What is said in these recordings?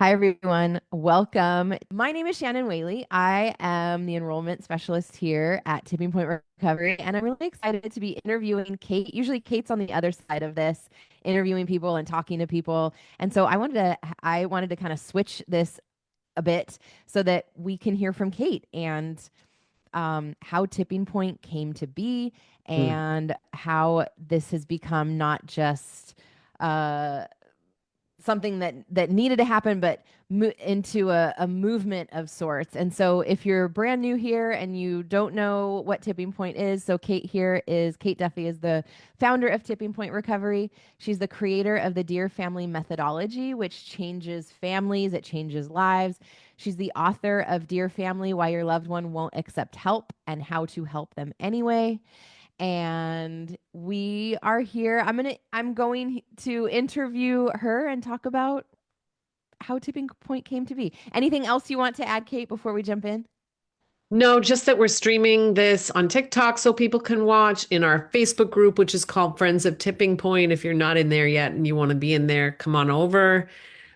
Hi, everyone. Welcome. My name is Shannon Whaley. I am the enrollment specialist here at Tipping Point Recovery, and I'm really excited to be interviewing Kate. Usually, Kate's on the other side of this, interviewing people and talking to people. And so I wanted to kind of switch this a bit so that we can hear from Kate and how Tipping Point came to be Mm. and how this has become not just uh, something that needed to happen, but into a movement of sorts. And so, if you're brand new here and you don't know what Tipping Point is, so Kate Duffy is the founder of Tipping Point Recovery. She's the creator of the Dear Family methodology, which changes families, it changes lives. She's the author of Dear Family: Why Your Loved One Won't Accept Help and How to Help Them Anyway. And we are here. I'm going to interview her and talk about how Tipping Point came to be. Anything else you want to add, Kate, before we jump in? No, just that we're streaming this on TikTok so people can watch in our Facebook group, which is called Friends of Tipping Point. If you're not in there yet and you want to be in there, come on over.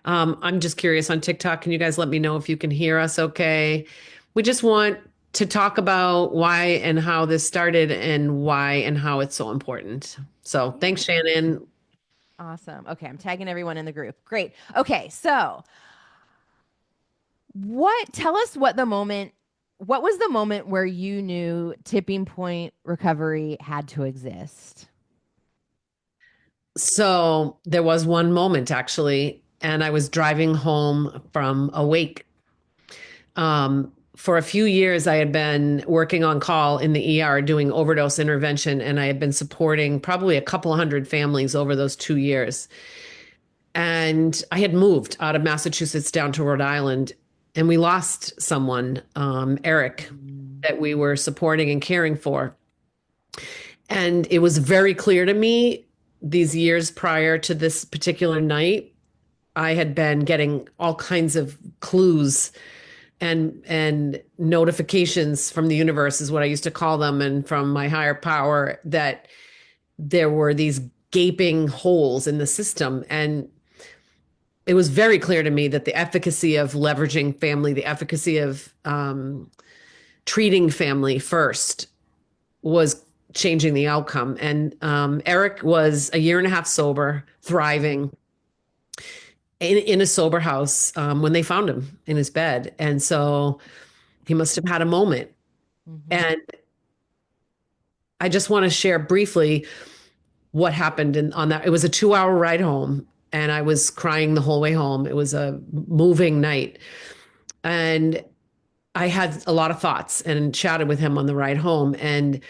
I'm just curious on TikTok. Can you guys let me know if you can hear us okay? We just want to talk about why and how this started and why and how it's so important. So thanks, Yeah. Shannon. Awesome. Okay, I'm tagging everyone in the group. Great. Okay, so tell us what was the moment where you knew Tipping Point Recovery had to exist? So there was one moment actually, and I was driving home from a wake. For a few years, I had been working on call in the ER doing overdose intervention, and I had been supporting probably a couple of hundred families over those 2 years. And I had moved out of Massachusetts down to Rhode Island, and we lost someone, Eric, Mm. that we were supporting and caring for. And it was very clear to me these years prior to this particular night, I had been getting all kinds of clues and notifications from the universe is what I used to call them, and from my higher power, that there were these gaping holes in the system. And it was very clear to me that the efficacy of leveraging family, the efficacy of treating family first, was changing the outcome. And Eric was a year and a half sober, thriving in a sober house when they found him in his bed. And so he must have had a moment. Mm-hmm. And I just want to share briefly what happened on that. It was a 2 hour ride home, and I was crying the whole way home. It was a moving night. And I had a lot of thoughts and chatted with him on the ride home. And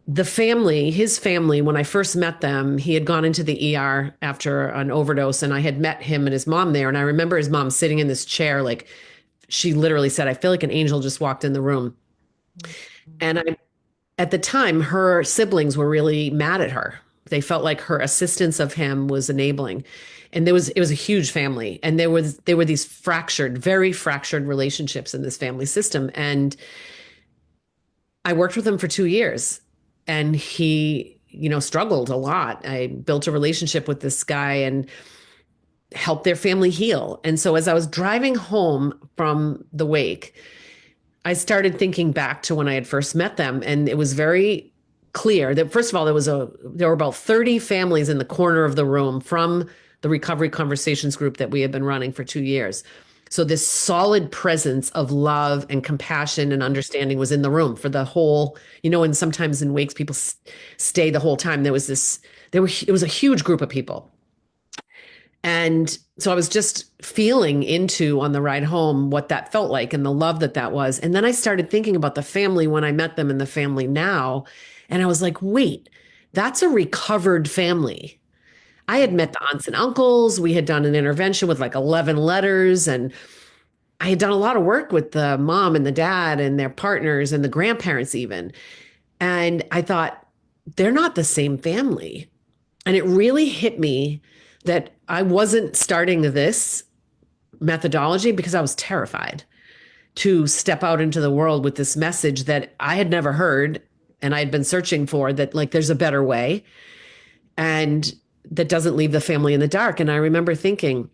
the family, his family, when I first met them, he had gone into the ER after an overdose, and I had met him and his mom there. And I remember his mom sitting in this chair, like she literally said, I feel like an angel just walked in the room. And at the time, her siblings were really mad at her. They felt like her assistance of him was enabling. And it was a huge family. And there were these fractured, very fractured relationships in this family system. And I worked with him for 2 years, and he, struggled a lot. I built a relationship with this guy and helped their family heal. And so as I was driving home from the wake, I started thinking back to when I had first met them, and it was very clear that first of all there were about 30 families in the corner of the room from the recovery conversations group that we had been running for 2 years. So this solid presence of love and compassion and understanding was in the room for the whole, and sometimes in wakes people stay the whole time. It was a huge group of people. And so I was just feeling into on the ride home what that felt like and the love that that was. And then I started thinking about the family when I met them and the family now. And I was like, wait, that's a recovered family. I had met the aunts and uncles. We had done an intervention with like 11 letters. And I had done a lot of work with the mom and the dad and their partners and the grandparents, even. And I thought, they're not the same family. And it really hit me that I wasn't starting this methodology because I was terrified to step out into the world with this message that I had never heard and I had been searching for, that like there's a better way and that doesn't leave the family in the dark. And I remember thinking,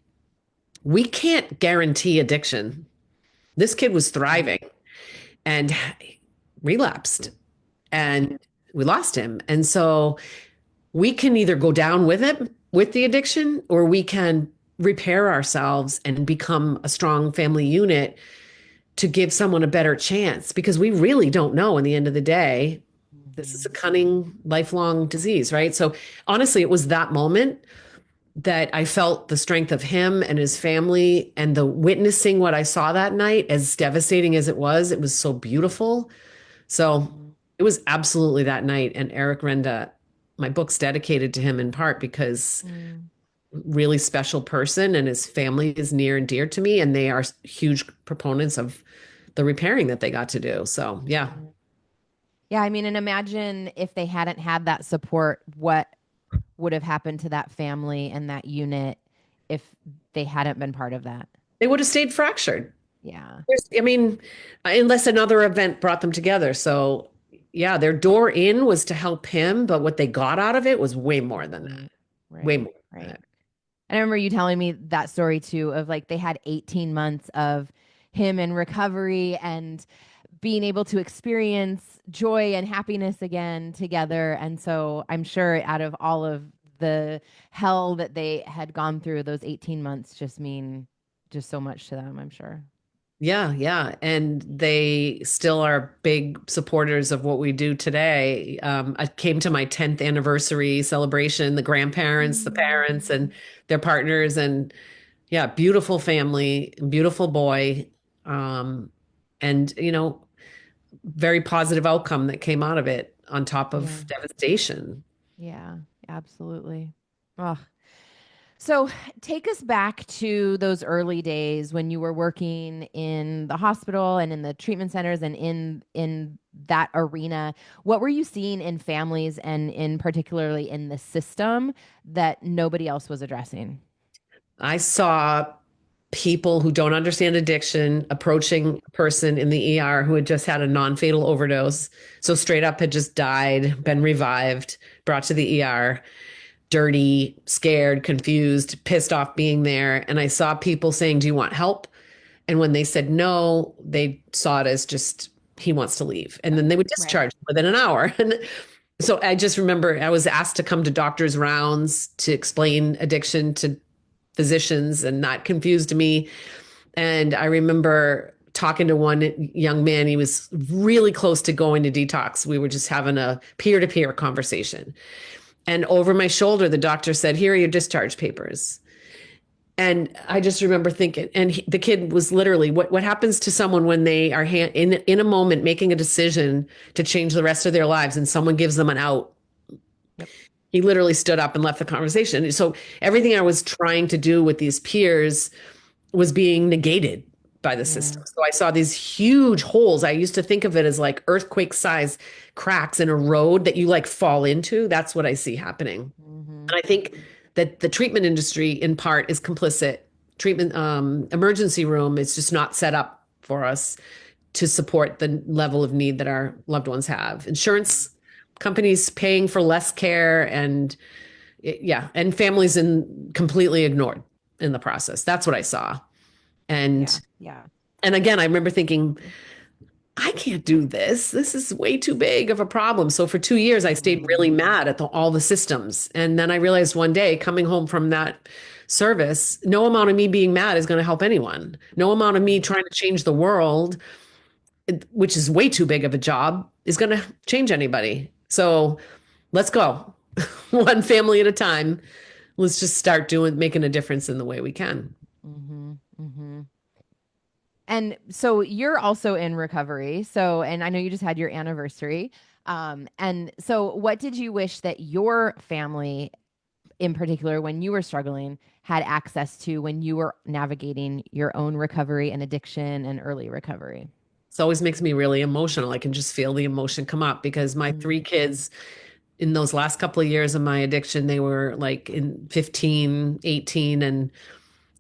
we can't guarantee addiction. This kid was Right. thriving and relapsed, and we lost him. And so we can either go down with it, with the addiction, or we can repair ourselves and become a strong family unit to give someone a better chance, because we really don't know in the end of the day. This is a Mhm. cunning, lifelong disease, right? So honestly, it was that moment that I felt the strength of him and his family, and the witnessing what I saw that night, as devastating as it was so beautiful. So Mhm. it was absolutely that night. And Eric Renda, my book's dedicated to him in part because Mm. really special person, and his family is near and dear to me, and they are huge proponents of the repairing that they got to do. So yeah, Yeah. Yeah, I mean, and imagine if they hadn't had that support, what would have happened to that family and that unit if they hadn't been part of that? they would have stayed fractured. Yeah. I mean, unless another event brought them together. So yeah, their door in was to help him, but what they got out of it was way more than that. Right. Way Right. more than Right. that. And I remember you telling me that story too of like they had 18 months of him in recovery and being able to experience joy and happiness again together. And so I'm sure out of all of the hell that they had gone through, those 18 months just mean just so much to them, I'm sure. Yeah, yeah. And they still are big supporters of what we do today. I came to my 10th anniversary celebration, the grandparents, the Mm. parents, and their partners. And yeah, beautiful family, beautiful boy. Um, and, very positive outcome that came out of it on top Yeah. of devastation. Yeah. Absolutely. Oh, so take us back to those early days when you were working in the hospital and in the treatment centers and in that arena. What were you seeing in families and in particularly in the system that nobody else was addressing? I saw people who don't understand addiction approaching a person in the ER who had just had a non-fatal overdose. So straight up had just died, been revived, brought to the ER, dirty, scared, confused, pissed off being there. And I saw people saying, "Do you want help?" And when they said no, they saw it as just, he wants to leave. And then they would Right. discharge within an hour. And so I just remember I was asked to come to doctor's rounds to explain addiction to physicians, and that confused me. And I remember talking to one young man. He was really close to going to detox. We were just having a peer to peer conversation. And over my shoulder, the doctor said, "Here are your discharge papers." And I just remember thinking, and the kid was literally, what happens to someone when they are in a moment making a decision to change the rest of their lives, and someone gives them an out? Yep. He literally stood up and left the conversation. So everything I was trying to do with these peers was being negated by the Yeah. system. So I saw these huge holes. I used to think of it as like earthquake size cracks in a road that you like fall into. That's what I see happening. Hmm. And I think that the treatment industry in part is complicit. Treatment emergency room is just not set up for us to support the level of need that our loved ones have. Insurance companies paying for less care, and yeah, and families in completely ignored in the process. That's what I saw. Yeah. And Yeah. and again, I remember thinking, I can't do this. This is way too big of a problem. So for 2 years, I stayed really Mhm. mad at all the systems. And then I realized one day, coming home from that service, no amount of me being mad is going to help anyone. No amount of me Right. trying to change the world, which is way too big of a job, is going to change anybody. So let's go one family at a time. Let's just start making a difference in the way we can. Hmm. Hmm. And so you're also in recovery. So, and I know you just had your anniversary. And so what did you wish that your family in particular, when you were struggling, had access to when you were navigating your own recovery and addiction and early recovery? It always makes me really emotional. I can just feel the emotion come up because my Mm. three kids in those last couple of years of my addiction, they were like in 15, 18, and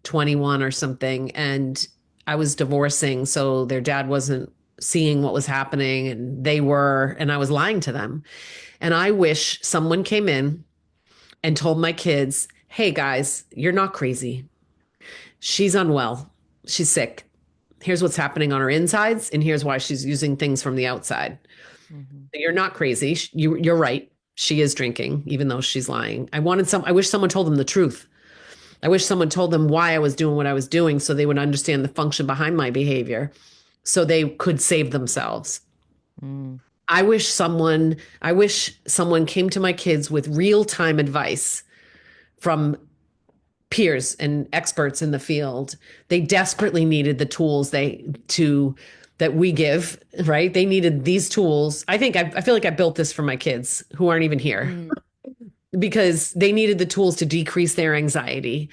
21 or something. And I was divorcing. So their dad wasn't seeing what was happening, and they were, and I was lying to them. And I wish someone came in and told my kids, "Hey guys, you're not crazy. She's unwell. She's sick. Here's what's happening on her insides, and here's why she's using things from the outside. Mm-hmm. You're not crazy. You're right. She is drinking, even though she's lying. I wish someone told them the truth. I wish someone told them why I was doing what I was doing so they would understand the function behind my behavior so they could save themselves. Mm. I wish someone came to my kids with real-time advice from peers and experts in the field. They desperately needed the tools that we give, right? They needed these tools. I feel like I built this for my kids who aren't even here Mm. because they needed the tools to decrease their anxiety.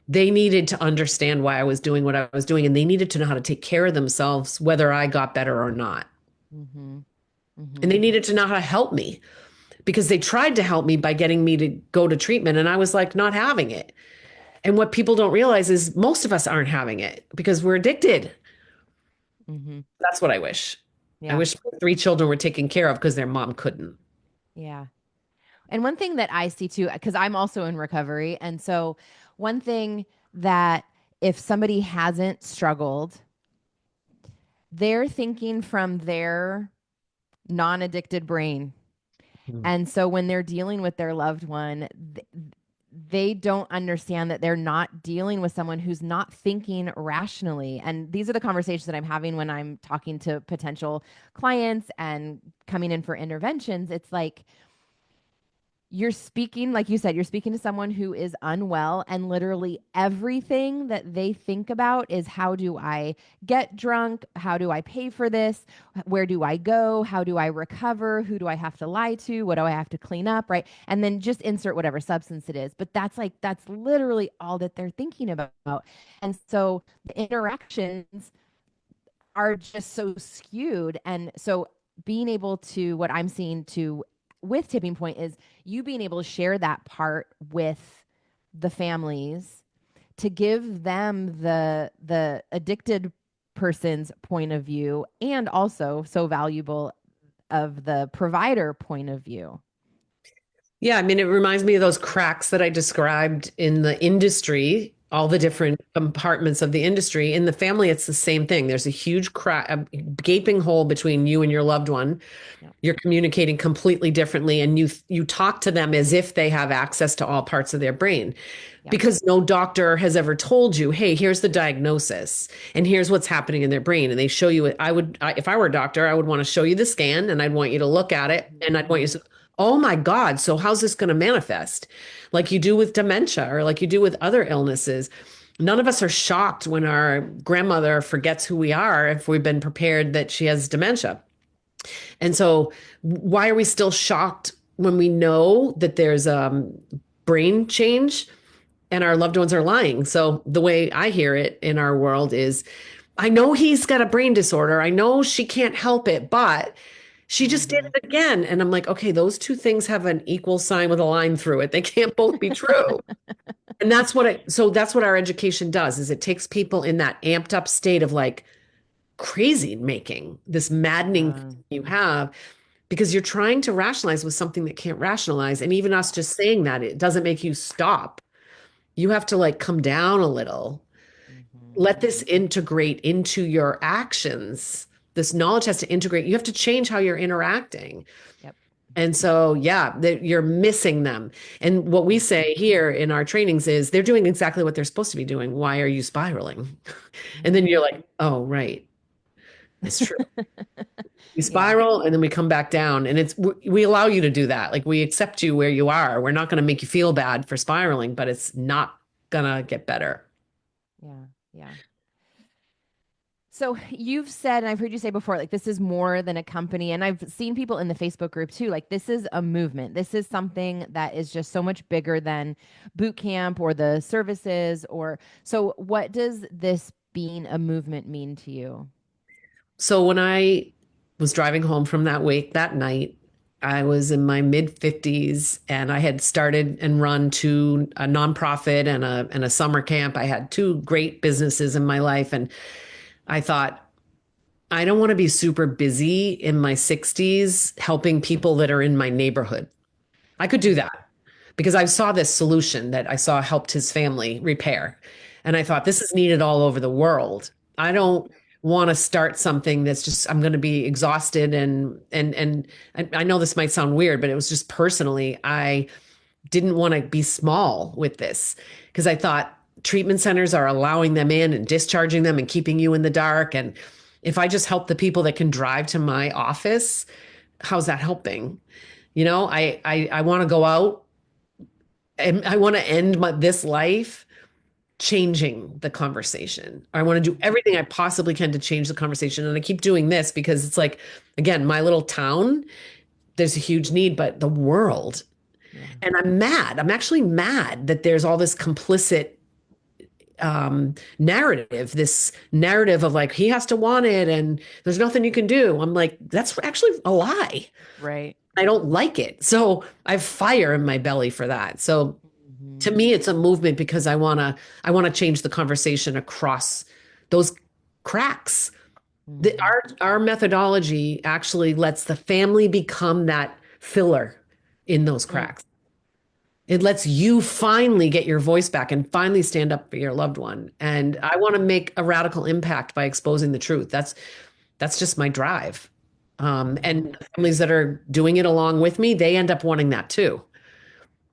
They needed to understand why I was doing what I was doing, and they needed to know how to take care of themselves, whether I got better or not. Mm-hmm. And Mm-hmm. they needed to know how to help me because they tried to help me by getting me to go to treatment, and I was like, not having it. And what people don't realize is most of us aren't having it because we're addicted. Mm-hmm. That's what I wish. I Yeah. wish my three children were taken care of because their mom couldn't. Yeah. And one thing that I see too, because I'm also in recovery. And so, one thing that if somebody hasn't struggled, they're thinking from their non addicted brain. Mm. And so, when they're dealing with their loved one, they don't understand that they're not dealing with someone who's not thinking rationally. And these are the conversations that I'm having when I'm talking to potential clients and coming in for interventions. It's like, you're speaking, like you said, you're speaking to someone who is unwell, and literally everything that they think about is how do I get drunk? How do I pay for this? Where do I go? How do I recover? Who do I have to lie to? What do I have to clean up? Right. And then just insert whatever substance it is. But that's literally all that they're thinking about. And so the interactions are just so skewed. And so being able to, what I'm seeing to with Tipping Point is you being able to share that part with the families to give them the addicted person's point of view, and also so valuable of the provider point of view. Yeah, I mean, it reminds me of those cracks that I described in the industry, all the different compartments of the industry. In the family, it's the same thing. There's a huge crack, a gaping hole between you and your loved one. Yep. You're communicating completely differently, and you talk to them as if they have access to all parts of their brain. Yep. Because no doctor has ever told you, hey, here's the diagnosis and here's what's happening in their brain. And they show you it. If I were a doctor, I would want to show you the scan and I'd want you to look at it and I'd want you Mm-hmm. to, oh my God, so how's this going to manifest? Like you do with dementia or like you do with other illnesses. None of us are shocked when our grandmother forgets who we are if we've been prepared that she has dementia. And so, why are we still shocked when we know that there's brain change and our loved ones are lying? So, the way I hear it in our world is I know he's got a brain disorder. I know she can't help it, but she just did Mm-hmm. it again. And I'm like, okay, those two things have an equal sign with a line through it. They can't both be true. And that's what our education does is it takes people in that amped up state of like crazy making, this maddening thing Uh, you have because you're trying to rationalize with something that can't rationalize. And even us just saying that, it doesn't make you stop. You have to like come down a little, mm-hmm. let this integrate into your actions. This knowledge has to integrate. You have to change how you're interacting. Yep. And so, yeah, you're missing them. And what we say here in our trainings is they're doing exactly what they're supposed to be doing. Why are you spiraling? And then Mm-hmm. you're like, oh, right. It's true. We Yeah. spiral and then we come back down. And we allow you to do that. Like we accept you where you are. We're not going to make you feel bad for spiraling, but it's not going to get better. Yeah. Yeah. So you've said, and I've heard you say before, like this is more than a company. And I've seen people in the Facebook group too. Like this is a movement. This is something that is just so much bigger than boot camp or the services. Or so, what does this being a movement mean to you? So when I was driving home from that wake that night, I was in my mid 50s and I had started and run to a nonprofit and a summer camp. I had two great businesses in my life. And I thought, I don't want to be super busy in my 60s helping people that are in my neighborhood. I could do Mm, that because I saw this solution that I saw helped his family repair. And I thought this is needed all over the world. I don't want to start something that's just I'm going to be exhausted and I know this might sound weird, but it was just personally I didn't want to be small with this because I thought treatment centers are allowing them in and discharging them and keeping you in the dark. And if I just help the people that can drive to my office, how's that helping? I want to go out and I want to end this life changing the conversation. I want to do everything I possibly can to change the conversation. And I keep doing this because it's like, again, my little town, there's a huge need, but the world. Yeah. And I'm mad. I'm actually mad that there's all this complicit this narrative of like, he has to want it and there's nothing you can do. I'm like, that's actually a lie. Right. I don't like it. So I have fire in my belly for that. So to Hmm. me, it's a movement because I want to change the conversation across those cracks. Hmm. Our methodology actually lets the family become that filler in those Mm. cracks. It lets you finally get your voice back and finally stand up for your loved one. And I want to make a radical impact by exposing the truth. That's just my drive. And Hmm. the families that are doing it along with me, they end up wanting that too.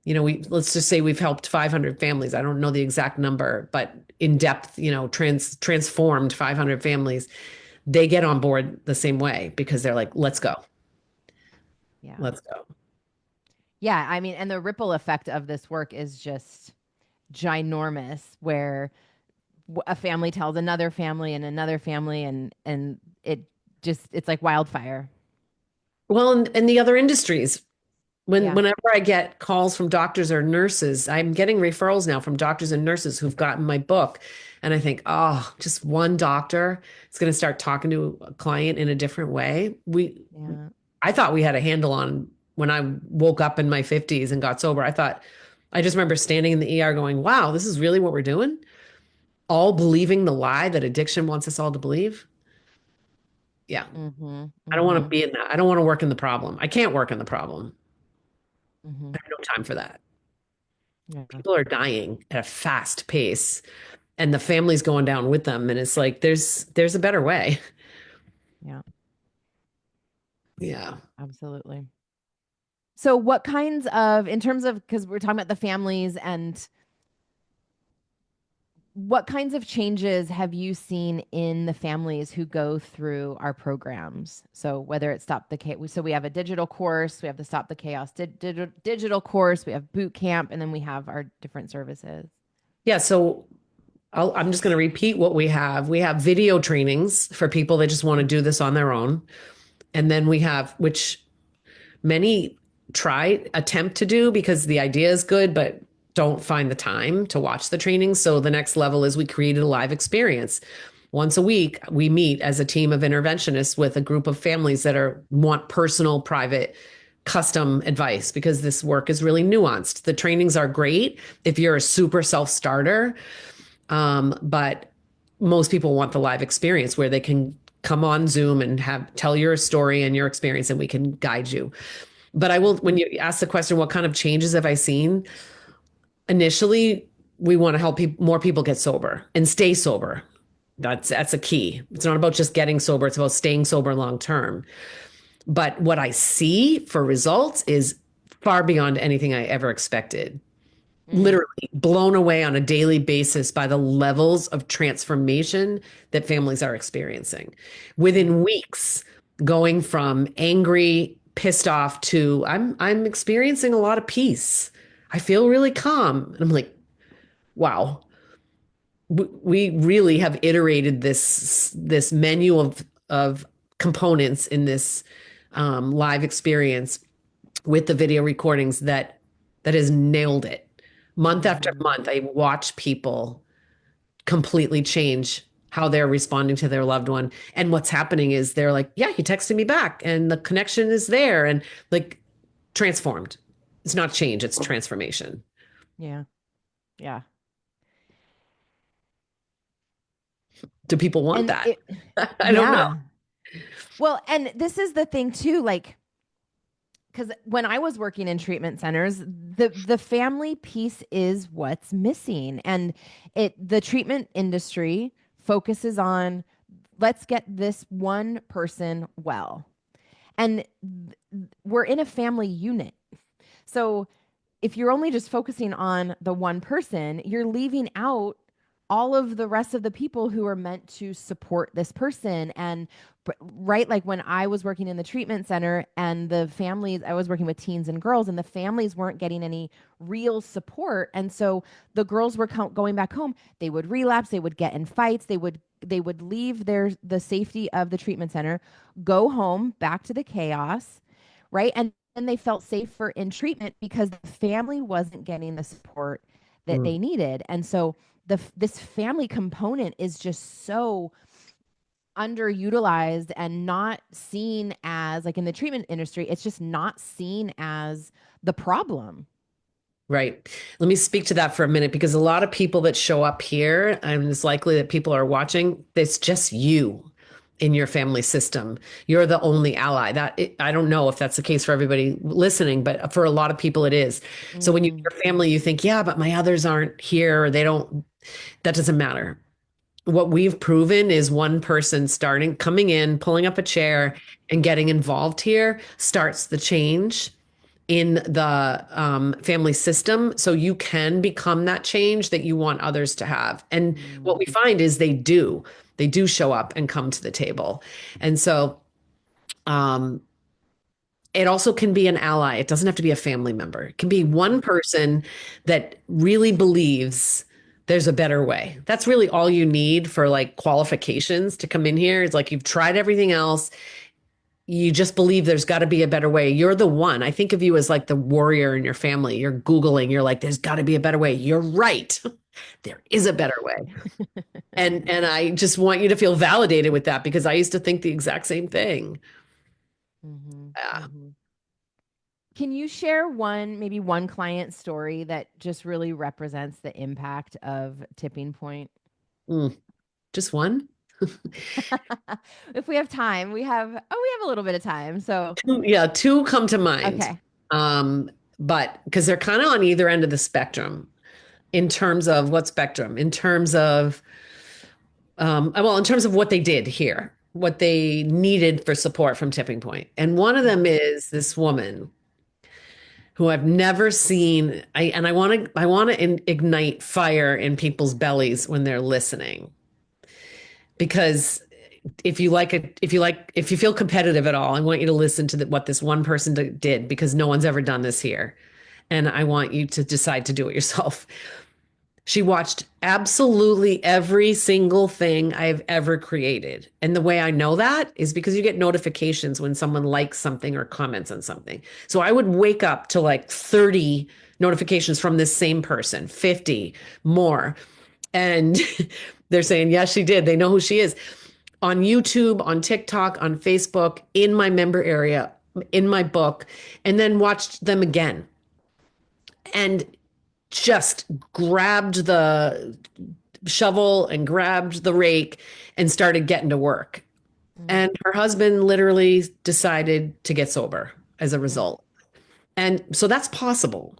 We let's just say we've helped 500 families. I don't know the exact number, but in depth, transformed 500 families. They get on board the same way because they're like, let's go, Yeah. let's go. Yeah. I mean, and the ripple effect of this work is just ginormous, where a family tells another family, and it's like wildfire. Well, and the other industries, Yeah. whenever I get calls from doctors or nurses, I'm getting referrals now from doctors and nurses who've gotten my book. And I think, oh, just one doctor is going to start talking to a client in a different way. Yeah. I thought we had a handle on when I woke up in my 50s and got sober. I just remember standing in the ER going, wow, this is really what we're doing? All believing the lie that addiction wants us all to believe. Yeah. Mm-hmm. I don't want to Mm-hmm. be in that. I don't want to work in the problem. I can't work in the problem. Mm-hmm. I have no time for that. Yeah. People are dying at a fast pace and the family's going down with them. And it's like, there's a better way. Yeah. Yeah. Absolutely. So what kinds of, in terms of, because we're talking about the families, and what kinds of changes have you seen in the families who go through our programs? So whether it's Stop the Chaos, so we have a digital course, we have the Stop the Chaos digital course, we have boot camp, and then we have our different services. Yeah. So I'm just going to repeat what we have. We have video trainings for people that just want to do this on their own. And then we have, which many attempt to do because the idea is good, but don't find the time to watch the training. So the next level is we created a live experience. Once a week, we meet as a team of interventionists with a group of families that want personal, private, custom advice because this work is really nuanced. The trainings are great if you're a super self-starter, but most people want the live experience where they can come on Zoom and tell your story and your experience, and we can guide you. But I will, when you ask the question, what kind of changes have I seen? Initially, we want to help more people get sober and stay sober. That's a key. It's not about just getting sober, it's about staying sober long term. But what I see for results is far beyond anything I ever expected. Mm, Literally blown away on a daily basis by the levels of transformation that families are experiencing. mm, Within weeks, going from angry, pissed off to I'm experiencing a lot of peace. I feel really calm. And I'm like, wow, we really have iterated this menu of components in this live experience with the video recordings that has nailed it. Month after mhm. month, I watch people completely change how they're responding to their loved one. And what's happening is they're like, yeah, he texted me back and the connection is there and like transformed. It's not change, it's transformation. Yeah. Yeah. Do people want And that? I don't know. yeah. Well, and this is the thing too, like, because when I was working in treatment centers, the family piece is what's missing. And the treatment industry focuses on, let's get this one person well. And we're in a family unit. So if you're only just focusing on the one person, you're leaving out all of the rest of the people who are meant to support this person. And right, like when I was working in the treatment center and the families, I was working with teens and girls, and the families weren't getting any real support. And so the girls were going back home. They would relapse. They would get in fights. They would leave the safety of the treatment center, go home back to the chaos, right? And they felt safer in treatment because the family wasn't getting the support that Mm, they needed. And so this family component is just so underutilized and not seen as, like in the treatment industry, it's just not seen as the problem. right. Let me speak to that for a minute because a lot of people that show up here, and it's likely that people are watching, it's just you in your family system. You're the only ally. I don't know if that's the case for everybody listening, but for a lot of people it is. So when you Mm, hear family, you think, yeah, but my others aren't here, or they don't, that doesn't matter. What we've proven is one person starting, coming in, pulling up a chair and getting involved here starts the change in the family system. So you can become that change that you want others to have. And what mm, we find is they do show up and come to the table. And so um, it also can be an ally. It doesn't have to be a family member. It can be mhm, one person that really believes there's a better way. That's really all you need for like qualifications to come in here. It's like you've tried everything else. You just believe there's got to be a better way. You're the one. I think of you as like the warrior in your family. You're Googling, you're like, there's got to be a better way. You're right. There is a better way. And I just want you to feel validated with that because I used to think the exact same thing. mhm, Yeah. mhm. Can you share maybe one client story that just really represents the impact of tipping point? Mm, just one? If we have time, we have a little bit of time. So, Yeah, two come to mind. okay. Um, but because they're kind of on either end of the spectrum in terms of what spectrum? In terms of well, in terms of what they did here, what they needed for support from Tipping Point. And one of them Mhm, is this woman who I've never seen. I want to ignite fire in people's bellies when they're listening because if you feel competitive at all, I want you to listen to what this one person did because no one's ever done this here. And I want you to decide to do it yourself. She watched absolutely every single thing I've ever created. And the way I know that is because you get notifications when someone likes something or comments on something. So I would wake up to like 30 notifications from this same person, 50 more. And they're saying, yes, she did. They know who she is on YouTube, on TikTok, on Facebook, in my member area, in my book, and then watched them again and just grabbed the shovel and grabbed the rake and started getting to work. mm, And her husband literally decided to get sober as a mm, result. And so that's possible.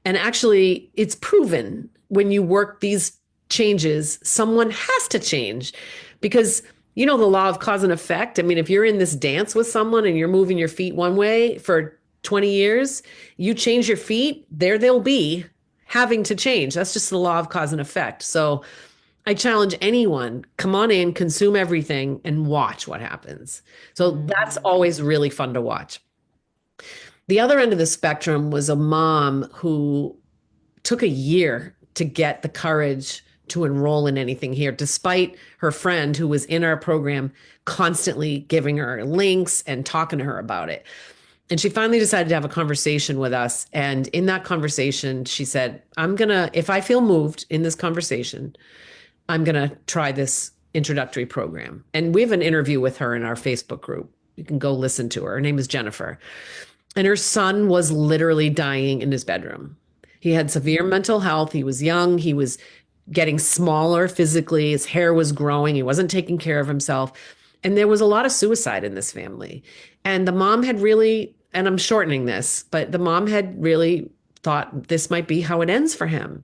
And actually, it's proven when you work these changes, someone has to change because you know the law of cause and effect. I mean, if you're in this dance with someone and you're moving your feet one way for 20 years, you change your feet, there they'll be having to change. That's just the law of cause and effect. So I challenge anyone, come on in, consume everything, and watch what happens. So that's mhm, always really fun to watch. The other end of the spectrum was a mom who took a year to get the courage to enroll in anything here, despite her friend who was in our program constantly giving her links and talking to her about it. And she finally decided to have a conversation with us. And in that conversation, she said, if I feel moved in this conversation, I'm going to try this introductory program. And we have an interview with her in our Facebook group. You can go listen to her. Her name is Jennifer. And her son was literally dying in his bedroom. He had severe mental health. He was young. He was getting smaller physically. His hair was growing. He wasn't taking care of himself. And there was a lot of suicide in this family. And the mom had really, and I'm shortening this, but the mom had really thought this might be how it ends for him.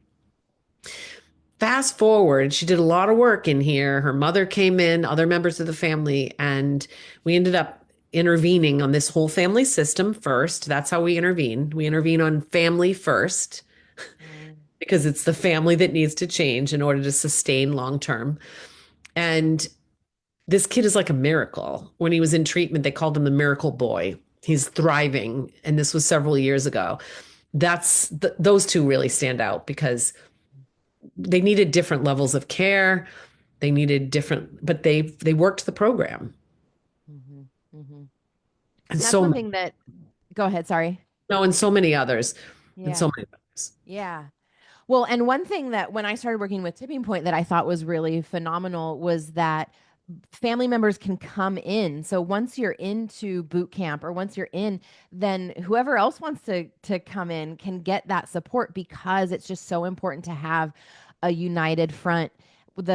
Fast forward, she did a lot of work in here. Her mother came in, other members of the family, and we ended up intervening on this whole family system first. That's how we intervene. We intervene on family first Mm, because it's the family that needs to change in order to sustain long term. And this kid is like a miracle. When he was in treatment, they called him the miracle boy. He's thriving. And this was several years ago. Those two really stand out because they needed different levels of care. They needed different, but they worked the program. mhm, mhm. And And that's so one many, thing that, go ahead, sorry. no, and so many others. And so Yeah. many others. Yeah. Well, and one thing that when I started working with Tipping Point that I thought was really phenomenal was that family members can come in. So once you're into boot camp or once you're in, then whoever else wants to come in can get that support because it's just so important to have a united front. It's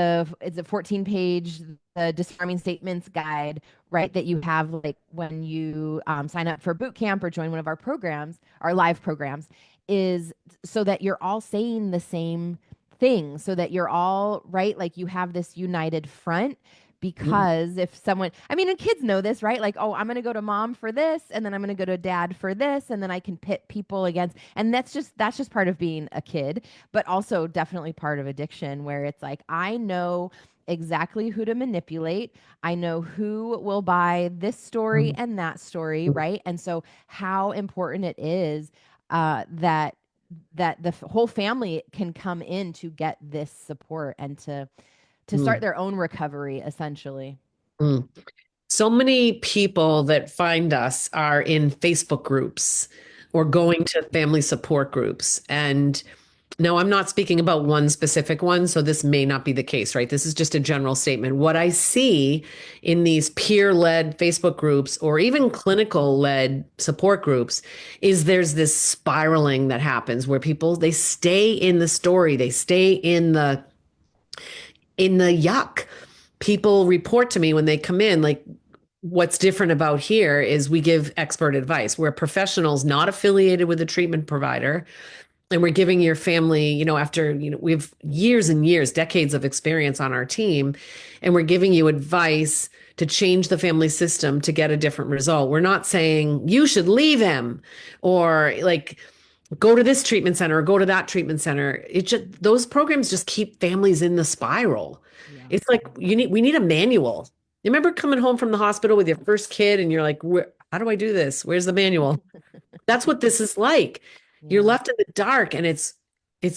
a 14-page the disarming statements guide, right? That you have like when you sign up for boot camp or join one of our programs, our live programs, is so that you're all saying the same thing, so that you're all right, like you have this united front. Because if someone, I mean, and kids know this, right? Like, oh, I'm going to go to mom for this, and then I'm going to go to dad for this, and then I can pit people against. And that's just part of being a kid, but also definitely part of addiction, where it's like, I know exactly who to manipulate. I know who will buy this story and that story, right? And so, how important it is that the whole family can come in to get this support and to start Mm, their own recovery essentially. mm. So many people that find us are in Facebook groups or Mm, going to family support groups. And no, I'm not speaking about one specific one, so this may not be the case, right? This is just a general statement. What I see in these peer-led Facebook groups or even clinical-led support groups is there's this spiraling that happens where people they stay in the story, they stay in the yuck. People report to me when they come in, like, what's different about here is we give expert advice. We're professionals not affiliated with a treatment provider. And we're giving your family, after, we have years and years, decades of experience on our team, and we're giving you advice to change the family system to get a different result. We're not saying you should leave him or like go to this treatment center or go to that treatment center. It just those programs just keep families in the spiral. yeah. It's like we need a manual. You remember coming home from the hospital with your first kid and you're like, how do I do this? Where's the manual? That's what this is like. You're Yeah. left in the dark and it's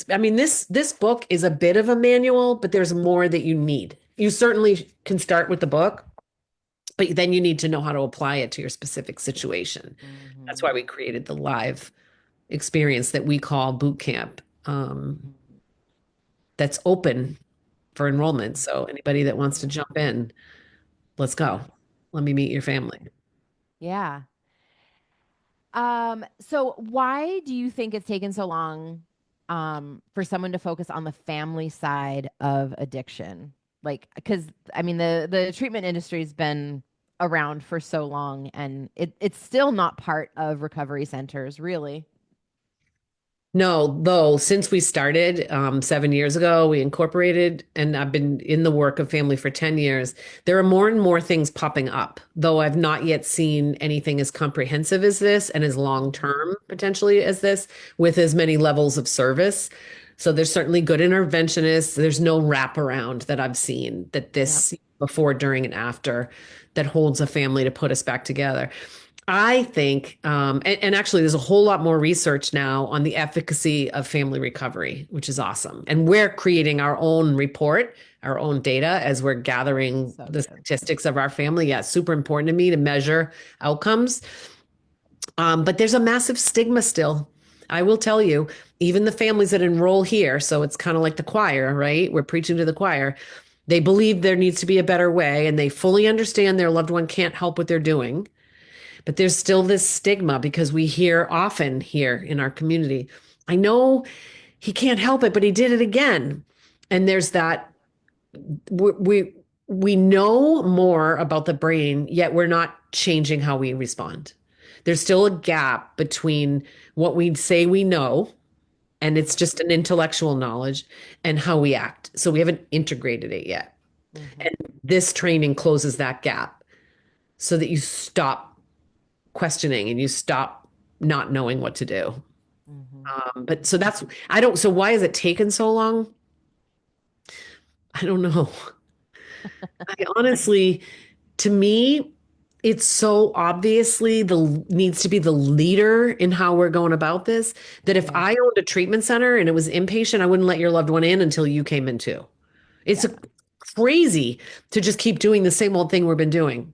I mean this book is a bit of a manual, but there's more that you need. You certainly can start with the book, but then you need to know how to apply it to your specific situation. That's Hmm. why we created the live experience that we call boot camp. That's open for enrollment. So anybody that wants to jump in, let's go. Let me meet your family. Yeah. So why do you think it's taken so long for someone to focus on the family side of addiction? Like, because I mean the treatment industry's been around for so long and it's still not part of recovery centers, really. No, though, since we started 7 years ago, we incorporated, and I've been in the work of family for 10 years. There are more and more things popping up, though I've not yet seen anything as comprehensive as this and as long Hmm. term potentially as this with as many levels of service. So there's certainly good interventionists. There's no wraparound that I've seen that Yeah. this before, during, and after that holds a family to put us back together. I think, and actually, there's a whole lot more research now on the efficacy of family recovery, which is awesome. And we're creating our own report, our own data as we're gathering So the good. statistics of our family. Yeah, it's super important to me to measure outcomes. But there's a massive stigma still. I will tell you, even the families that enroll here, so it's kind of like the choir, right? We're preaching to the choir. They believe there needs to be a better way, and they fully understand their loved one can't help what they're doing, but there's still this stigma because we hear often here in our community, I know he can't help it, but he did it again. And there's that we know more about the brain, yet we're not changing how we respond. There's still a gap between what we say we know, and it's just an intellectual knowledge, and how we act. So we haven't integrated it yet. Mm-hmm. And this training closes that gap so that you stop questioning and you stop not knowing what to do. Mm-hmm. But so that's, I don't, so why has it taken so long? I don't know. I honestly, to me, it's so obviously the needs to be the leader in how we're going about this that if Yeah. I owned a treatment center and it was inpatient, I wouldn't let your loved one in until you came in too. It's Yeah. crazy to just keep doing the same old thing we've been doing.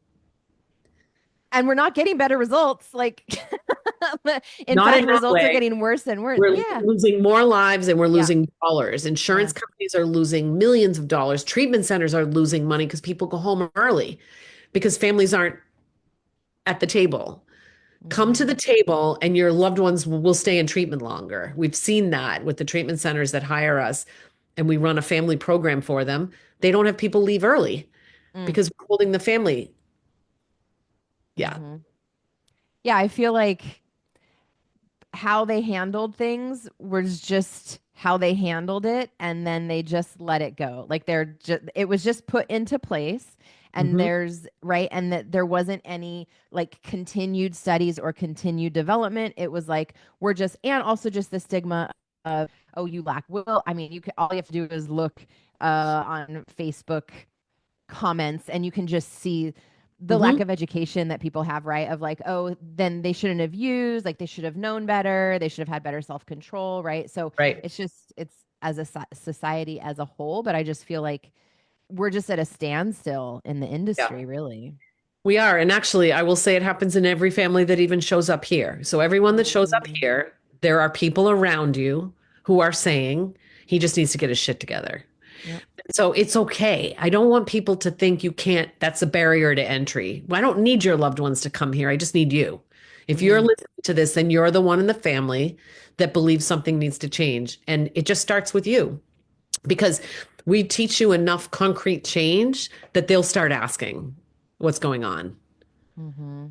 And we're not getting better results. Like, in Not fact, in the that results are way. getting worse and worse. We're Yeah. losing more lives and we're Yeah. losing dollars. Yeah. Insurance companies are losing millions of dollars. Treatment centers are losing money because people go home early because families aren't at the table. Come to Mm-hmm. the table and your loved ones will stay in treatment longer. We've seen that with the treatment centers that hire us and we run a family program for them. They don't have people leave early Mm. because we're holding the family. Yeah. Mm-hmm. Yeah. I feel like how they handled things was just how they handled it, and then they just let it go. Like they're just, it was just put into place, and Hmm. there's right, and that there wasn't any like continued studies or continued development. It was like we're just, and also just the stigma of, oh, you lack will. I mean, you can, all you have to do is look on Facebook comments and you can just see the lack Hmm. of education that people have, right? Of like, oh, then they shouldn't have used, like they should have known better, they should have had better self-control, right? So Right. it's just, it's as a society as a whole, but I just feel like we're just at a standstill in the Yeah. industry, really. We are. And actually, I will say it happens in every family that even shows up here. So everyone that shows up Mm-hmm. here, there are people around you who are saying he just needs to get his shit together. Yep. So it's okay. I don't want people to think you can't, that's a barrier to entry. I don't need your loved ones to come here. I just need you. If you're Mm, listening to this, then you're the one in the family that believes something needs to change. And it just starts with you because we teach you enough concrete change that they'll start asking what's going on. mm-hmm.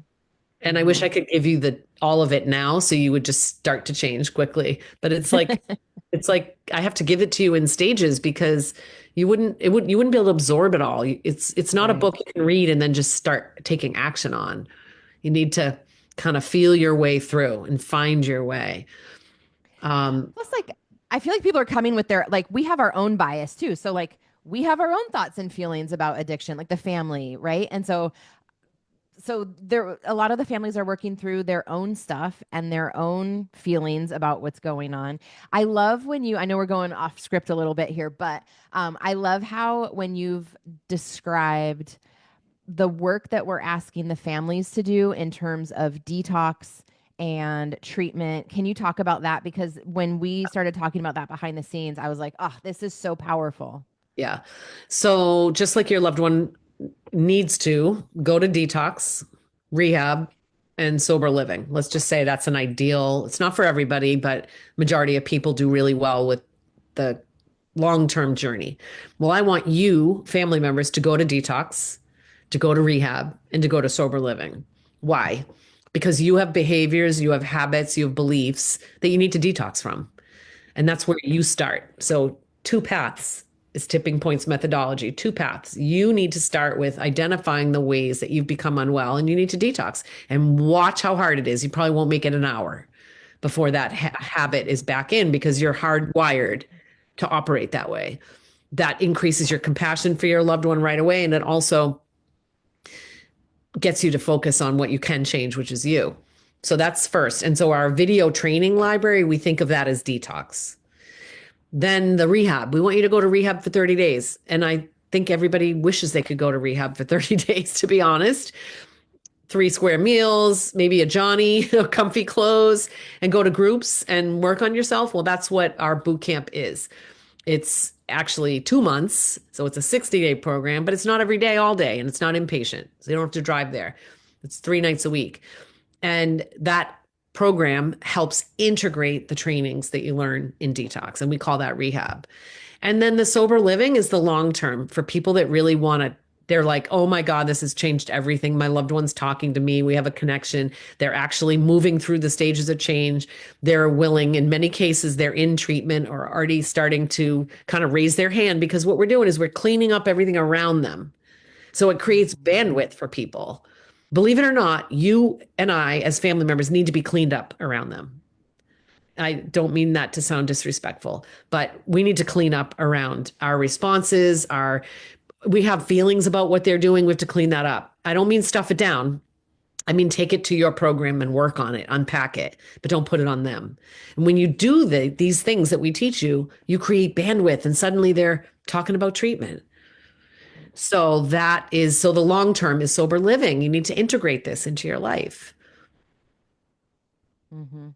And I wish Mm-hmm. I could give you the all of it now so you would just start to change quickly. But it's like I have to give it to you in stages because you wouldn't be able to absorb it all. It's not a Right. book you can read and then just start taking action on. You need to kind of feel your way through and find your way. Um, Plus, like, I feel like people are coming with their, like, we have our own bias too. So, like, we have our own thoughts and feelings about addiction, like the family, right? And so there, a lot of the families are working through their own stuff and their own feelings about what's going on. I love when you, I know we're going off script a little bit here, but I love how when you've described the work that we're asking the families to do in terms of detox and treatment. Can you talk about that? Because when we started talking about that behind the scenes, I was like, oh, this is so powerful. yeah. So just like your loved one needs to go to detox, rehab, and sober living. Let's just say that's an ideal. It's not for everybody, but majority of people do really well with the long-term journey. Well, I want you, family members, to go to detox, to go to rehab, and to go to sober living. Why? Because you have behaviors, you have habits, you have beliefs that you need to detox from. And that's where you start. So, two paths is tipping points methodology. Two paths. You need to start with identifying the ways that you've become unwell and you need to detox and watch how hard it is. You probably won't make it an hour before that habit is back in because you're hardwired to operate that way. That increases your compassion for your loved one right away. And it also gets you to focus on what you can change, which is you. So that's first. And so our video training library, we think of that as detox. Then the rehab. We want you to go to rehab for 30 days. And I think everybody wishes they could go to rehab for 30 days, to be honest. 3 square meals, maybe a Johnny, comfy clothes, and go to groups and work on yourself. Well, that's what our boot camp is. It's actually 2 months. So it's a 60-day program, but it's not every day, all day, and it's not inpatient. So you don't have to drive there. It's 3 nights a week. And that program helps integrate the trainings that you learn in detox. And we call that rehab. And then the sober living is the long term for people that really want to They're like, oh my God, this has changed everything. My loved one's talking to me. We have a connection. They're actually moving through the stages of change. They're willing, in many cases, they're in treatment or already starting to kind of raise their hand because what we're doing is we're cleaning up everything around them. So it creates Mhm. bandwidth for people. Believe it or not, you and I, as family members, need to be cleaned up around them. I don't mean that to sound disrespectful, but we need to clean up around our responses, our we have feelings about what they're doing. We have to clean that up. I don't mean stuff it down. I mean, take it to your program and work on it, unpack it, but don't put it on them. And when you do these things that we teach you, you create bandwidth and suddenly they're talking about treatment. So so the long term is sober living. You need to integrate this into your life. Mm-hmm.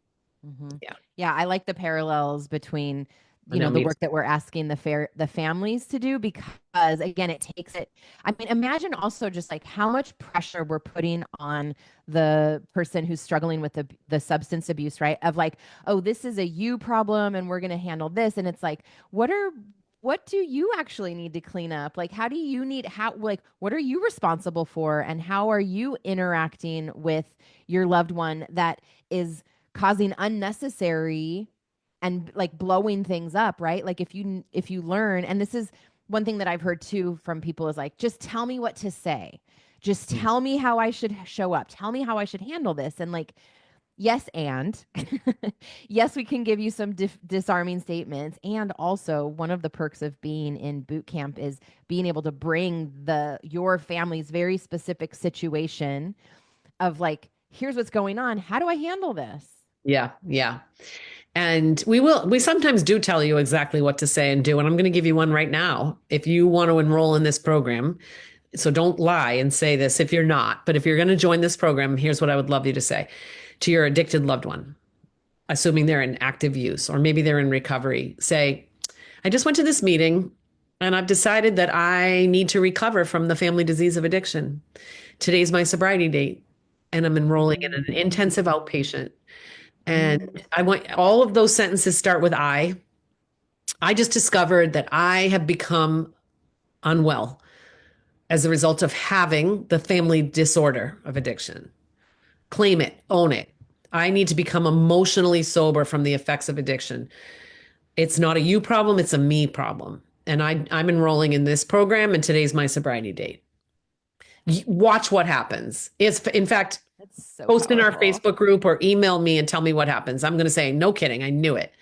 Mm-hmm. Yeah. Yeah, I like the parallels between, I know the me. work that we're asking the families to do because again, it takes it. I mean, imagine also just like how much pressure we're putting on the person who's struggling with the substance abuse, right? Of like, oh, this is a you problem and we're going to handle this. And it's like, what do you actually need to clean up? Like, how do you need, how, like, what are you responsible for? And how are you interacting with your loved one that is causing unnecessary and like blowing things up, right? Like if you learn, and this is one thing that I've heard too from people is like, just tell me what to say. Just tell me how I should show up. Tell me how I should handle this. And like, yes, and yes, we can give you some disarming statements. And also, one of the perks of being in boot camp is being able to bring your family's very specific situation of like, here's what's going on. How do I handle this? Yeah. Yeah. And we sometimes do tell you exactly what to say and do. And I'm going to give you one right now. If you want to enroll in this program, so don't lie and say this if you're not, but if you're going to join this program, here's what I would love you to say to your addicted loved one, assuming they're in active use or maybe they're in recovery. Say, I just went to this meeting and I've decided that I need to recover from the family disease of addiction. Today's my sobriety date and I'm enrolling in an intensive outpatient. And I want all of those sentences start with I. I just discovered that I have become unwell as a result of having the family disorder of addiction. Claim it, own it. I need to become emotionally sober from the effects of addiction. It's not a you problem, it's a me problem. And I'm enrolling in this program, and today's my sobriety date. Watch what happens. It's, in fact, That's so post in our powerful. Facebook group or email me and tell me what happens. I'm going to say, no kidding, I knew it.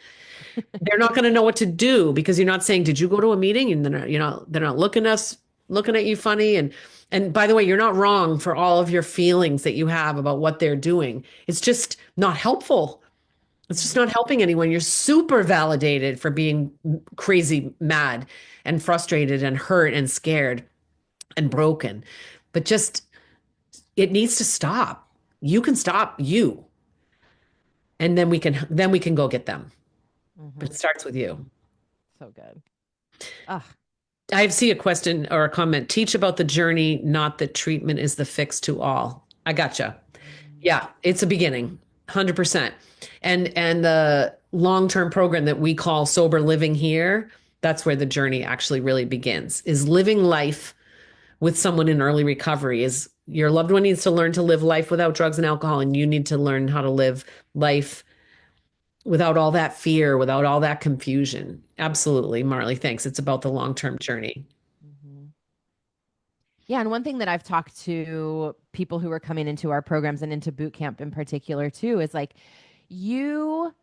They're not going to know what to do because you're not saying, "Did you go to a meeting?" And they're not looking at you funny. And by the way, you're not wrong for all of your feelings that you have about what they're doing. It's just not helpful. It's just not helping anyone. You're super validated for being crazy, mad, and frustrated, and hurt, and scared, and broken. But just it needs to stop. You can stop you, and then we can go get them. But Mm-hmm. it starts with you. So good. Ah, I see a question or a comment. Teach about the journey, not that treatment is the fix to all. I gotcha. Yeah, it's a beginning, 100%. And the long-term program that we call Sober Living here, that's where the journey actually really begins. Is living life with someone in early recovery is your loved one needs to learn to live life without drugs and alcohol, and you need to learn how to live life without all that fear, without all that confusion. Absolutely, Marley. Thanks. It's about the long-term journey. mhm. Yeah, and one thing that I've talked to people who are coming into our programs and into boot camp in particular too is like, you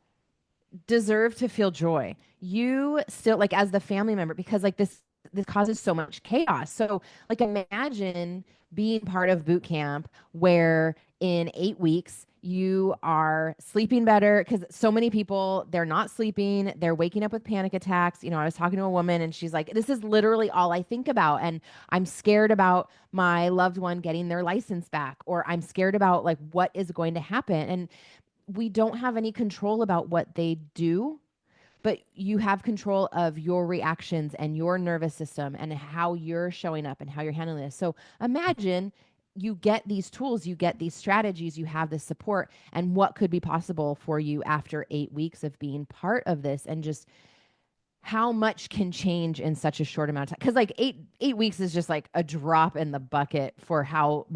deserve to feel joy. You still like as the family member because like this causes so much chaos. So like imagine being part of boot camp where in 8 weeks you are sleeping better because so many people they're not sleeping, they're waking up with panic attacks. I was talking to a woman and she's like, this is literally all I think about and I'm scared about my loved one getting their license back or I'm scared about like what is going to happen. And we don't have any control about what they do, but you have control of your reactions and your nervous system and how you're showing up and how you're handling this. So imagine you get these tools, you get these strategies, you have this support, and what could be possible for you after 8 weeks of being part of this and just how much can change in such a short amount of time. Because like eight weeks is just like a drop in the bucket for how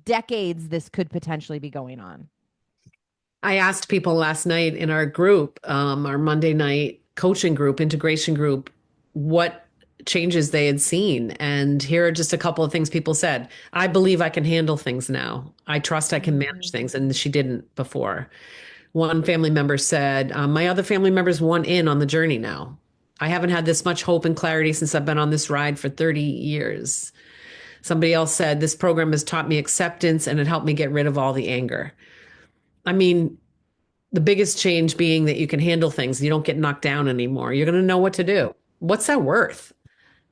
decades this could potentially be going on. I asked people last night in our group, our Monday night coaching group, integration group, what changes they had seen. And here are just a couple of things people said. I believe I can handle things now. I trust I can manage Mhm. things. And she didn't before. One family member said, my other family members want in on the journey now. I haven't had this much hope and clarity since I've been on this ride for 30 years. Somebody else said, this program has taught me acceptance and it helped me get rid of all the anger. I mean, the biggest change being that you can handle things. You don't get knocked down anymore. You're going to know what to do. What's that worth?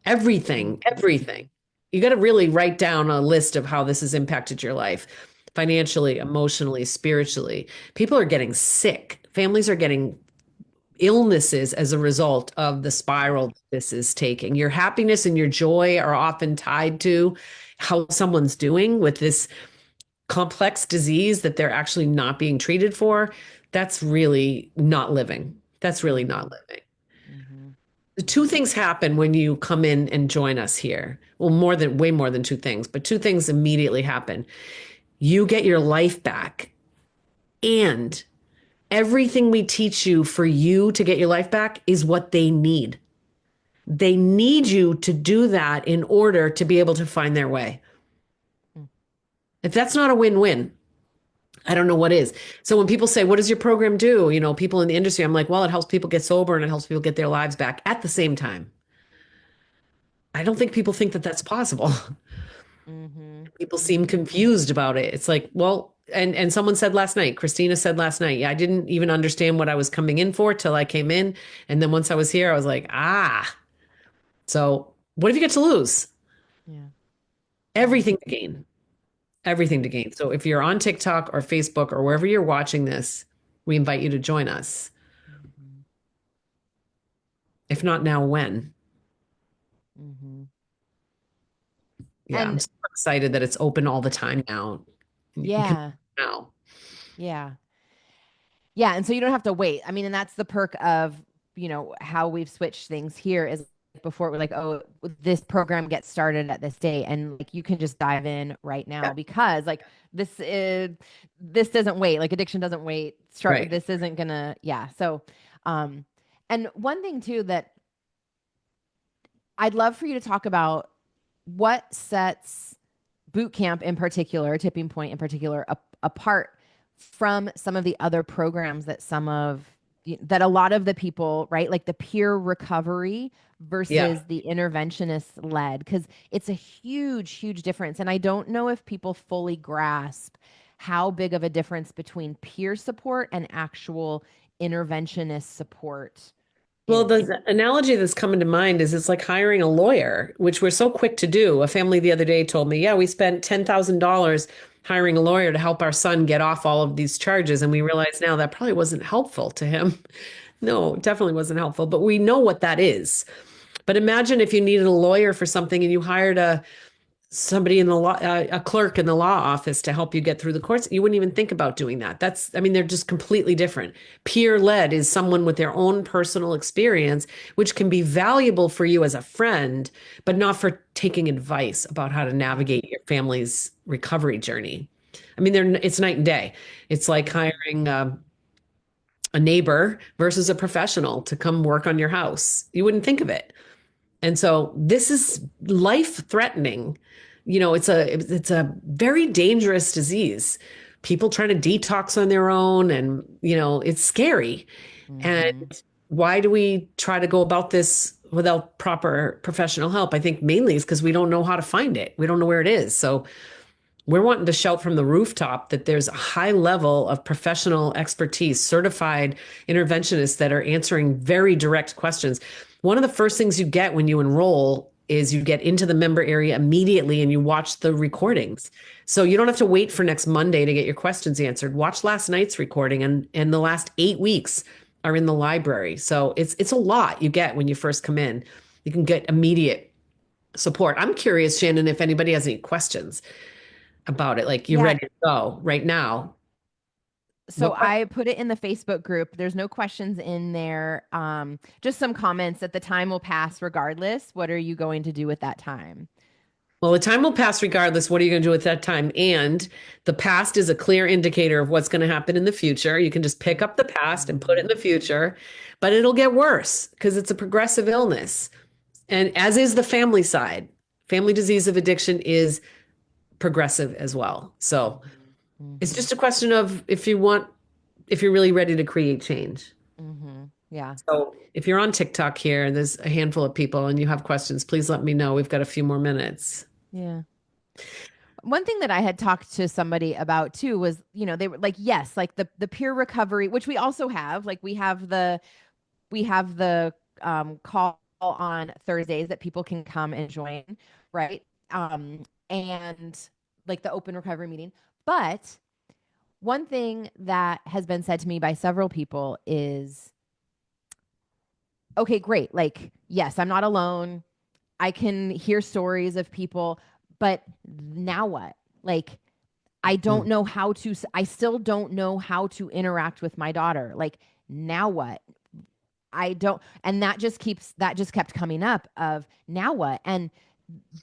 Everything, Mhm. everything. You got to really write down a list of how this has impacted your life financially, emotionally, spiritually. People are getting sick. Families are getting illnesses as a result of the spiral this is taking. Your happiness and your joy are often tied to how someone's doing with this complex disease that they're actually not being treated for. That's really not living. That's really not Mhm. living. Mhm. The two things happen when you come in and join us here. Well, way more than two things, but two things immediately happen. You get your life back, and everything we teach you for you to get your life back is what they need. They need you to do that in order to be able to find their way. Mhm. If that's not a win-win, I don't know what is. So when people say, what does your program do? People in the industry, I'm like, well, it helps people get sober and it helps people get their lives back at the same time. I don't think people think that that's possible. Mhm. People seem Mhm. confused about it. It's like, well, and someone said last night, Christina said last night, yeah, I didn't even understand what I was coming in for till I came in. And then once I was here, I was like, ah, so what have you got to lose? Yeah. Yeah. Everything to gain, everything to gain. So if you're on TikTok or Facebook or wherever you're watching this, we invite you to join us. Mhm. If not now, when? Mhm. Yeah, I'm And super excited that it's open all the time now. You can come yeah, now. yeah. Yeah, and so you don't have to wait. I mean, and that's the perk of, how we've switched things here is before we're like, oh, this program gets started at this date and like you can just dive in right Yeah, now because like this doesn't wait. Like addiction doesn't wait. Start right. this isn't gonna, yeah. So um and one thing too that I'd love for you to talk about what sets boot camp in particular, tipping point in particular, apart from some of the other programs that a lot of the people, right, like the peer recovery Yeah. versus the interventionist led, because it's a huge, huge difference. And I don't know if people fully grasp how big of a difference between peer support and actual interventionist support Well, is. the analogy that's coming to mind is it's like hiring a lawyer, which we're so quick to do. A family the other day told me, yeah, we spent $10,000 hiring a lawyer to help our son get off all of these charges. And we realize now that probably wasn't helpful to him. No, it definitely wasn't helpful, but we know what that is. But imagine if you needed a lawyer for something and you hired somebody in the law, a clerk in the law office to help you get through the courts. You wouldn't even think about doing that. I mean, they're just completely different. Peer led is someone with their own personal experience, which can be valuable for you as a friend, but not for taking advice about how to navigate your family's recovery journey. I mean, it's night and day. It's like Mhm. hiring a neighbor versus a professional to come work on your house. You wouldn't think of it. And so this is life threatening. It's a very dangerous disease. People trying to detox on their own and it's scary. And Mhm. why do we try to go about this without proper professional help? I think mainly is because we don't know how to find it. We don't know where it is. So we're wanting to shout from the rooftop that there's a high level of professional expertise, certified interventionists that are answering very direct questions. One of the first things you get when you enroll is you get into the member area immediately and you watch the recordings. So you don't have to wait for next Monday to get your questions answered. Watch last night's recording and the last 8 weeks are in the library. So it's a lot you get when you first come in. You can get immediate support. I'm curious, Shannon, if anybody has any questions about it. Like you're Yeah, ready to go right now. So What question? I put it in the Facebook group. There's no questions in there. Just some comments that the time will pass regardless. What are you going to do with that time? Well, the time will pass regardless. What are you going to do with that time? And the past is a clear indicator of what's going to happen in the future. You can just pick up the past and put it in Mhm. the future, but it'll get worse because it's a progressive illness. And as is the family side, family disease of addiction is progressive as well. So Mhm. it's Mhm. just a question of if you're really ready to create change. Mhm. Yeah. So if you're on TikTok here and there's a handful of people and you have questions, please let me know. We've got a few more minutes. Yeah. One thing that I had talked to somebody about too was, they were like, yes, like the peer recovery, which we also have. Like we have the call on Thursdays that people can come and join, right? And like the open recovery meeting. But one thing that has been said to me by several people is, okay, great. Like, yes, I'm not alone. I can hear stories of people, but now what? Like, I don't Hmm. know how to, I still don't know how to interact with my daughter. Like, now what? I don't, and that just kept coming up of now what? And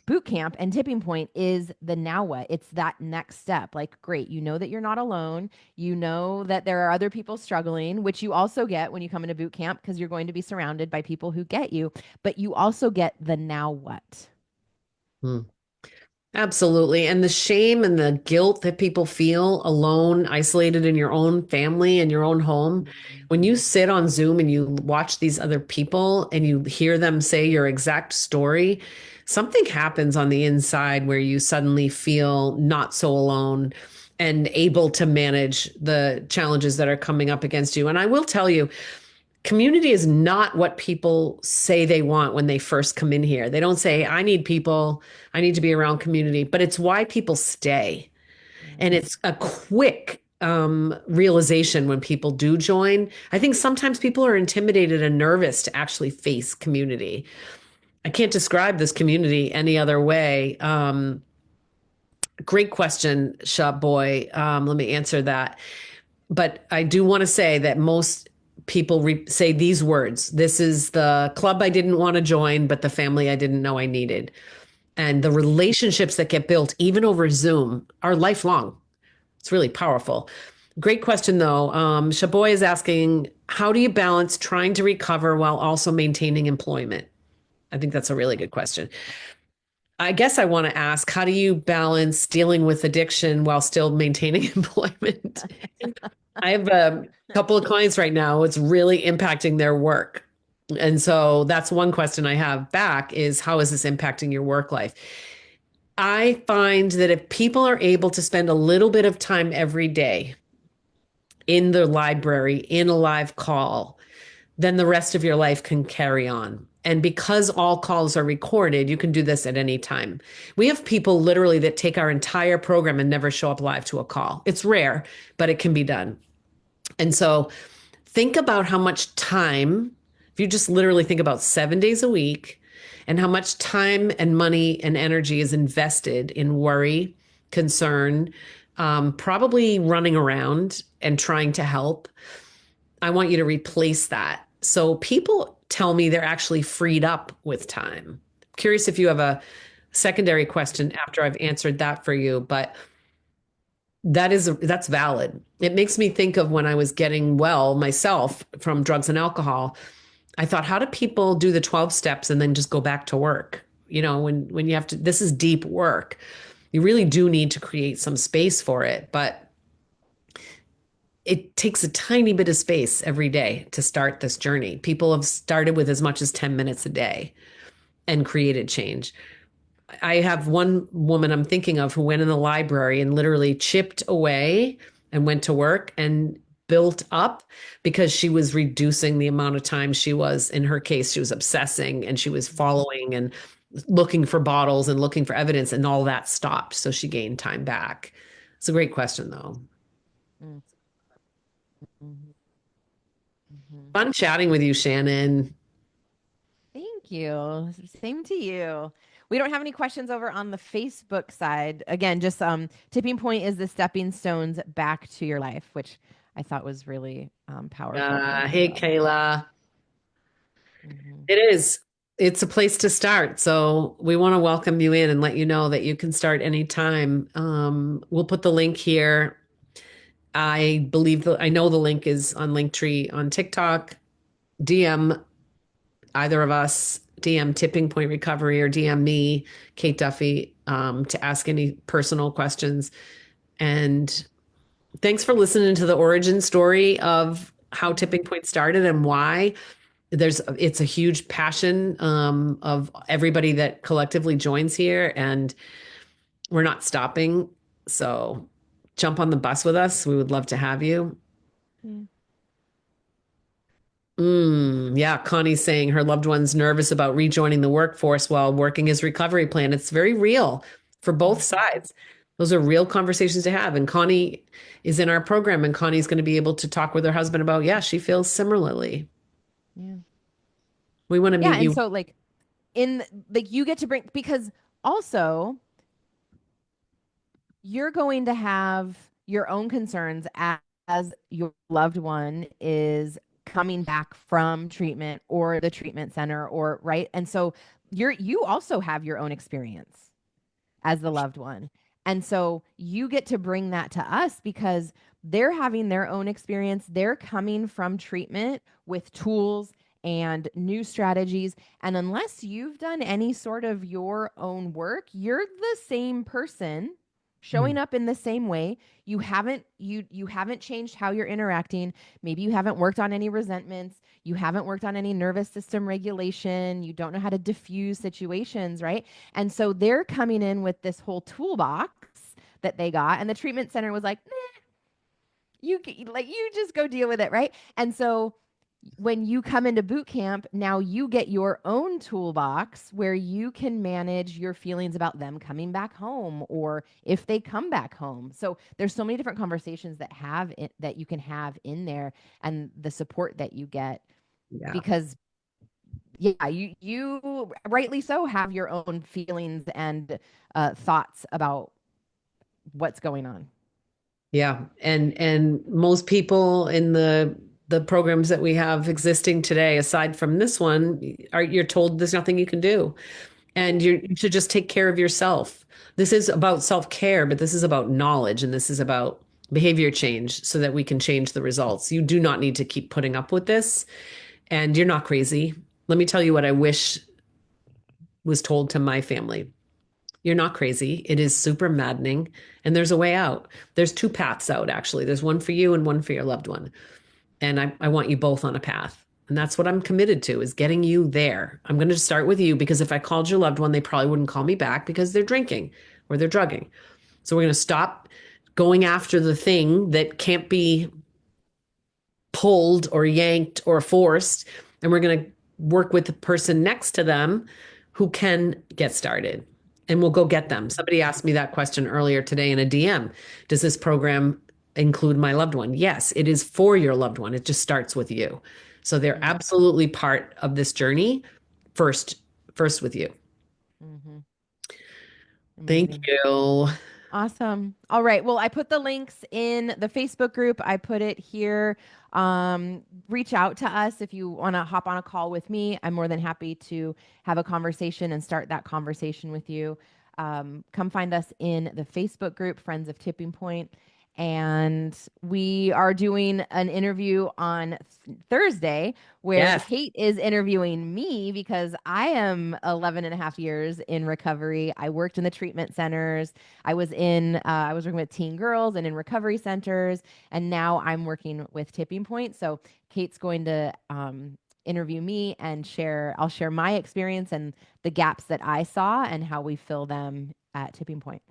boot camp and tipping point is the now what? It's that next step. Like, great, you know that you're not alone. You know that there are other people struggling, which you also get when you come into boot camp because you're going to be surrounded by people who get you, but you also get the now what? Hmm. Absolutely. And the shame and the guilt that people feel alone, isolated in your own family and your own home. When you sit on Zoom and you watch these other people and you hear them say your exact story, something happens on the inside where you suddenly feel not so alone and able to manage the challenges that are coming up against you. And I will tell you, community is not what people say they want when they first come in here. They don't say, I need people, I need to be around community, but it's why people stay. And Yes. it's a quick realization when people do join. I think sometimes people are intimidated and nervous to actually face community. I can't describe this community any other way. Great question, Shop Boy. Let me answer that. But I do want to say that most people say these words. This is the club I didn't want to join, but the family I didn't know I needed. And the relationships that get built, even over Zoom, are lifelong. It's really powerful. Great question, though. Shaboy is asking, how do you balance trying to recover while also maintaining employment? I think that's a really good question. I guess I want to ask, how do you balance dealing with addiction while still maintaining employment? I have a couple of clients right now. It's really impacting their work. And so that's one question I have back is how is this impacting your work life? I find that if people are able to spend a little bit of time every day in the library, in a live call, then the rest of your life can carry on. And because all calls are recorded, you can do this at any time. We have people literally that take our entire program and never show up live to a call. It's rare, but it can be done. And so think about how much time, if you just literally think about 7 days a week, and how much time and money and energy is invested in worry, concern, probably running around and trying to help. I want you to replace that. So people tell me they're actually freed up with time. Curious if you have a secondary question after I've answered that for you, but that's valid. It makes me think of when I was getting well myself from drugs and alcohol. I thought, how do people do the 12 steps and then just go back to work? You know, when you have to, this is deep work. You really do need to create some space for it, but it takes a tiny bit of space every day to start this journey. People have started with as much as 10 minutes a day and created change. I have one woman I'm thinking of who went in the library and literally chipped away and went to work and built up because she was reducing the amount of time she was, in her case, she was obsessing and she was following and looking for bottles and looking for evidence, and all that stopped. So she gained time back. It's a great question, though. Mm. Mhm. Mhm. Fun chatting with you, Shannon. Thank you. Same to you. We don't have any questions over on the Facebook side. Again, just tipping point is the stepping stones back to your life, which I thought was really powerful from her. Hey, So, Kayla. mhm. It is. It's a place to start. So we want to welcome you in and let you know that you can start anytime. We'll put the link here. I know the link is on Linktree on TikTok. DM either of us, DM Tipping Point Recovery or DM me, Kate Duffy, to ask any personal questions. And thanks for listening to the origin story of how Mhm. Tipping Point started and why. It's a huge passion of everybody that collectively joins here, and we're not stopping. So jump on the bus with us. We would love to have you. Yeah. Yeah, Connie's saying her loved one's nervous about rejoining the workforce while working his recovery plan. It's very real for both Mhm. sides. Those are real conversations to have. And Connie is in our program, and Connie's going to be able to talk with her husband about, yeah, she feels similarly. Yeah. We want to Yeah. meet And you. so, like, like, you get to bring, because also you're going to have your own concerns as your loved one is coming back from treatment or the treatment center, or right. And so you also have your own experience as the loved one. And so you get to bring that to us because they're having their own experience. They're coming from treatment with tools and new strategies. And unless you've done any sort of your own work, you're the same person showing up in the same way. You haven't changed how you're interacting. Maybe you haven't worked on any resentments. You haven't worked on any nervous system regulation. You don't know how to diffuse situations, right? And so they're coming in with this whole toolbox that they got, and the treatment center was like, nah, you just go deal with it, right? And so when you come into boot camp, now you get your own toolbox where you can manage your feelings about them coming back home or if they come back home. So there's so many different conversations that you can have in there, and the support that you get, Yeah. because yeah, you rightly so have your own feelings and thoughts about what's going on. Yeah. And most people in the programs that we have existing today, aside from this one, you're told there's nothing you can do. And you should just take care of yourself. This is about self-care, but this is about knowledge and this is about behavior change so that we can change the results. You do not need to keep putting up with this, and you're not crazy. Let me tell you what I wish was told to my family. You're not crazy. It is super maddening, and there's a way out. There's two paths out, actually. There's one for you and one for your loved one. And I want you both on a path. And that's what I'm committed to, is getting you there. I'm going to start with you because if I called your loved one, they probably wouldn't call me back because they're drinking or they're drugging. So we're going to stop going after the thing that can't be pulled or yanked or forced. And we're going to work with the person next to them who can get started. And we'll go get them. Somebody asked me that question earlier today in a DM. Does this program include my loved one? Yes, it is for your loved one. It just starts with you. So they're Mm, absolutely part of this journey first, first with you. hmm. Thank Amazing. you. Awesome. All right. Well, I put the links in the Facebook group. I put it here. Reach out to us if you want to hop on a call with me. I'm more than happy to have a conversation and start that conversation with you. Come find us in the Facebook group, Friends of Tipping Point. And we are doing an interview on Thursday where Yes. Kate is interviewing me because I am 11 and a half years in recovery. I worked in the treatment centers. I was working with teen girls and in recovery centers, and now I'm working with Tipping Point. So Kate's going to interview me and I'll share my experience and the gaps that I saw and how we fill them at Tipping Point.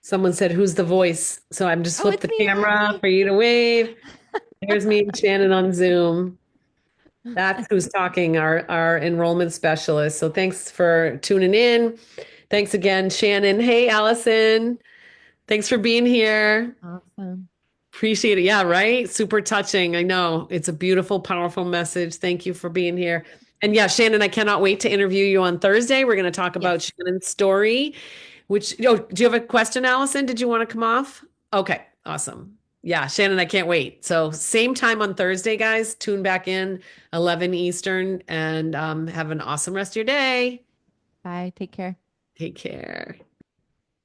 Someone said, "Who's the voice?" So I'm just Oh, flip it's the me. camera for you to wave. There's me and Shannon on Zoom. That's who's talking, our enrollment specialist. So thanks for tuning in. Thanks again, Shannon. Hey, Allison. Thanks for being here. Awesome. Appreciate it. Yeah, right? Super touching. I know. It's a beautiful, powerful message. Thank you for being here. And yeah, Shannon, I cannot wait to interview you on Thursday. We're going to talk about Yes. Shannon's story, which, oh, do you have a question, Allison? Did you want to come off? Okay, awesome. Yeah, Shannon, I can't wait. So same time on Thursday, guys. Tune back in 11 Eastern and have an awesome rest of your day. Bye. Take care. Take care.